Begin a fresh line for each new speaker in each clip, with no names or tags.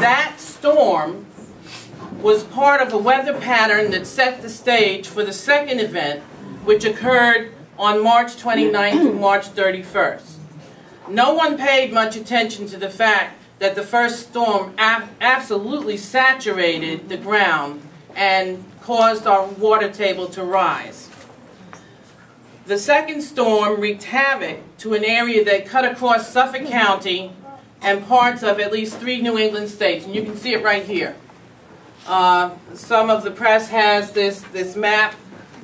That storm was part of a weather pattern that set the stage for the second event, which occurred on March 29th to March 31st. No one paid much attention to the fact that the first storm absolutely saturated the ground and caused our water table to rise. The second storm wreaked havoc to an area that cut across Suffolk County and parts of at least 3 New England states, and you can see it right here. Some of the press has this map.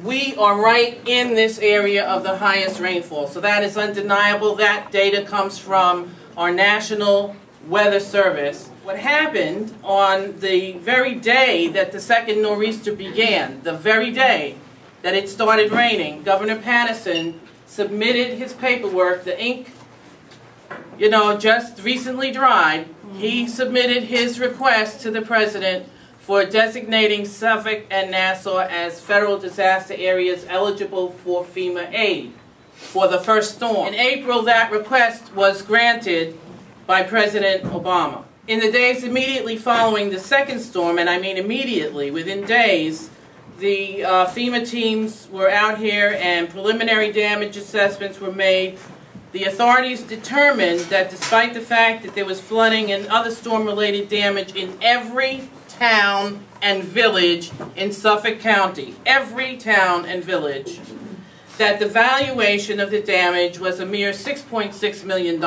We are right in this area of the highest rainfall, so that is undeniable. That data comes from our National Weather Service. What happened on the very day that the second nor'easter began, the very day that it started raining, Governor Paterson submitted his paperwork. The ink, you know, just recently dried. He submitted his request to the President for designating Suffolk and Nassau as federal disaster areas eligible for FEMA aid for the first storm. In April, that request was granted by President Obama. In the days immediately following the second storm, and I mean immediately, within days, the FEMA teams were out here and preliminary damage assessments were made. The authorities determined that despite the fact that there was flooding and other storm-related damage in every town and village in Suffolk County, every town and village, that the valuation of the damage was a mere $6.6 million,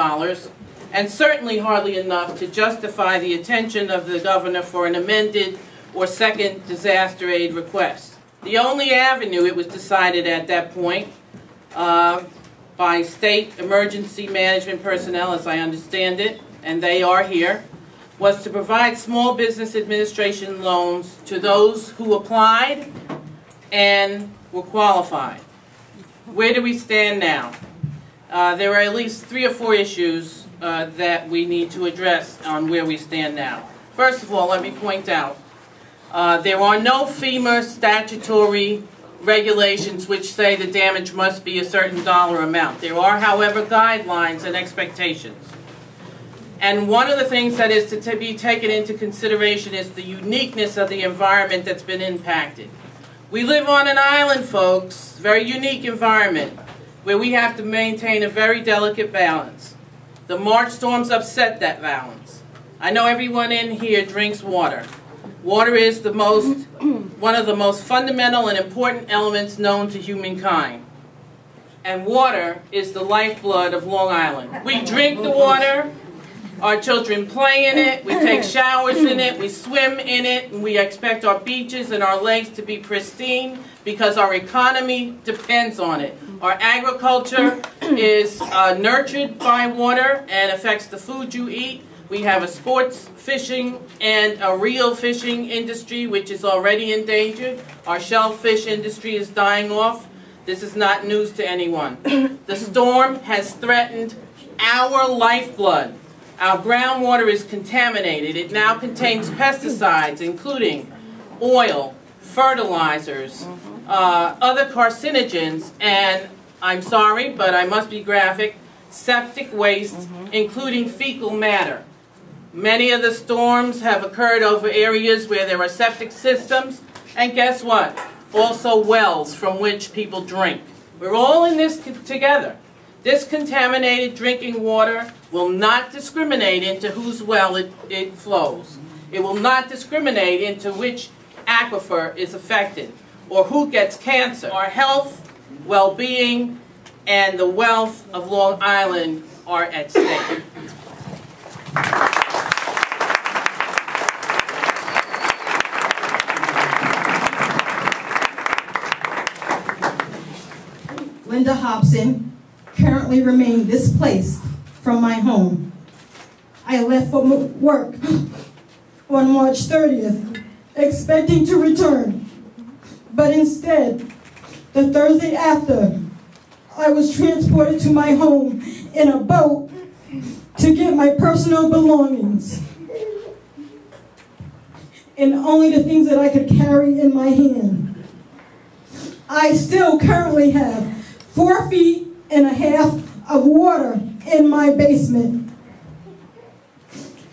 and certainly hardly enough to justify the attention of the governor for an amended or second disaster aid request. The only avenue, it was decided at that point, by state emergency management personnel, as I understand it, and they are here, was to provide small business administration loans to those who applied and were qualified. Where do we stand now? There are at least 3 or 4 issues that we need to address on where we stand now. First of all, let me point out, there are no FEMA statutory regulations which say the damage must be a certain dollar amount. There are, however, guidelines and expectations. And one of the things that is to be taken into consideration is the uniqueness of the environment that's been impacted. We live on an island, folks, very unique environment, where we have to maintain a very delicate balance. The March storms upset that balance. I know everyone in here drinks water. Water is one of the most fundamental and important elements known to humankind. And water is the lifeblood of Long Island. We drink the water. Our children play in it, we take showers in it, we swim in it, and we expect our beaches and our lakes to be pristine because our economy depends on it. Our agriculture is nurtured by water and affects the food you eat. We have a sports fishing and a reel fishing industry which is already endangered. Our shellfish industry is dying off. This is not news to anyone. The storm has threatened our lifeblood. Our groundwater is contaminated. It now contains pesticides, including oil, fertilizers, other carcinogens, and I'm sorry, but I must be graphic, septic waste, including fecal matter. Many of the storms have occurred over areas where there are septic systems, and guess what? Also wells from which people drink. We're all in this together. This contaminated drinking water will not discriminate into whose well it flows. It will not discriminate into which aquifer is affected or who gets cancer. Our health, well-being, and the wealth of Long Island are at stake.
Linda Hobson currently remain displaced from my home. I left for work on March 30th, expecting to return, but instead, the Thursday after, I was transported to my home in a boat to get my personal belongings, and only the things that I could carry in my hand. I still currently have 4.5 feet of water in my basement.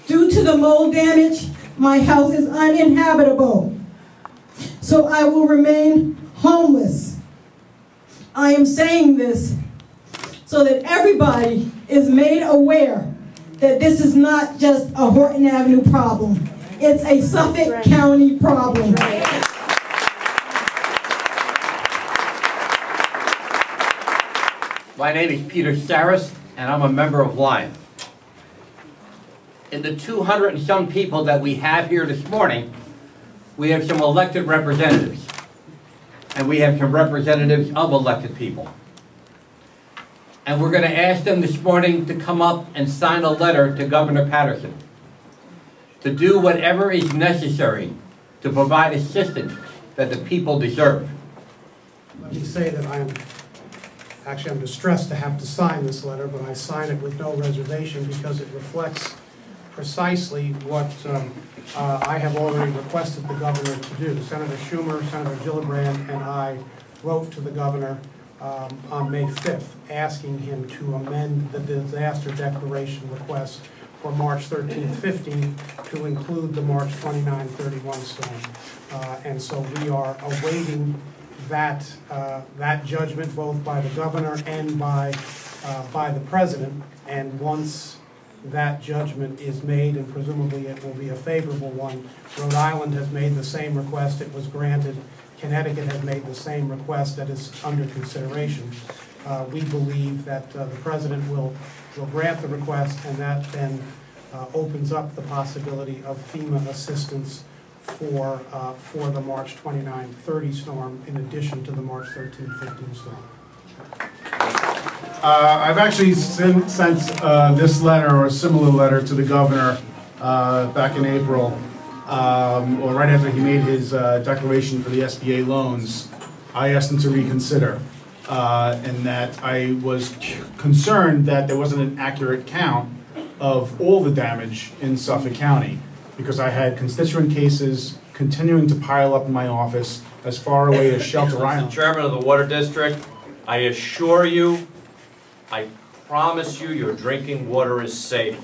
Due to the mold damage, my house is uninhabitable, so I will remain homeless. I am saying this so that everybody is made aware that this is not just a Horton Avenue problem. It's a Suffolk County problem.
My name is Peter Saris, and I'm a member of Lyon. In the 200 and some people that we have here this morning, we have some elected representatives, and we have some representatives of elected people. And we're going to ask them this morning to come up and sign a letter to Governor Patterson to do whatever is necessary to provide assistance that the people deserve.
Let me say that I'm distressed to have to sign this letter, but I sign it with no reservation because it reflects precisely what I have already requested the governor to do. Senator Schumer, Senator Gillibrand, and I wrote to the governor on May 5th asking him to amend the disaster declaration request for March 13th, 15th to include the March 29-31 storm. And so we are awaiting that judgment both by the governor and by the president. And once that judgment is made, and presumably it will be a favorable one, Rhode Island has made the same request, it was granted. Connecticut has made the same request that is under consideration. We believe that the president will grant the request, and that then opens up the possibility of FEMA assistance for the March 29-30 storm in addition to the March 13-15 storm.
I've actually sent this letter or a similar letter to the governor back in April, or right after he made his declaration for the SBA loans. I asked him to reconsider, and that I was concerned that there wasn't an accurate count of all the damage in Suffolk County, because I had constituent cases continuing to pile up in my office as far away as Shelter Island.
Mr. Chairman of the Water District, I assure you, I promise you, your drinking water is safe.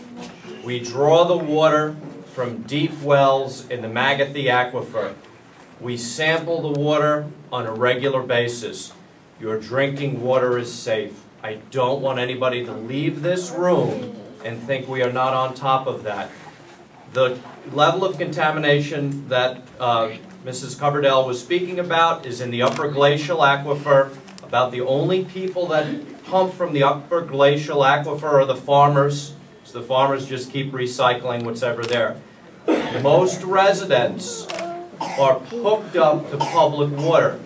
We draw the water from deep wells in the Magathie Aquifer. We sample the water on a regular basis. Your drinking water is safe. I don't want anybody to leave this room and think we are not on top of that. The level of contamination that Mrs. Coverdale was speaking about is in the upper glacial aquifer. About the only people that pump from the upper glacial aquifer are the farmers. So the farmers just keep recycling whatever there. Most residents are hooked up to public water.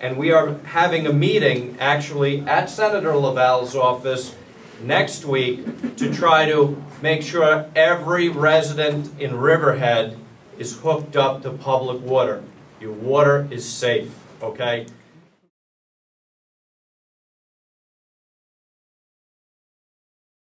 And we are having a meeting actually at Senator Lavalle's office next week to try to make sure every resident in Riverhead is hooked up to public water. Your water is safe, okay?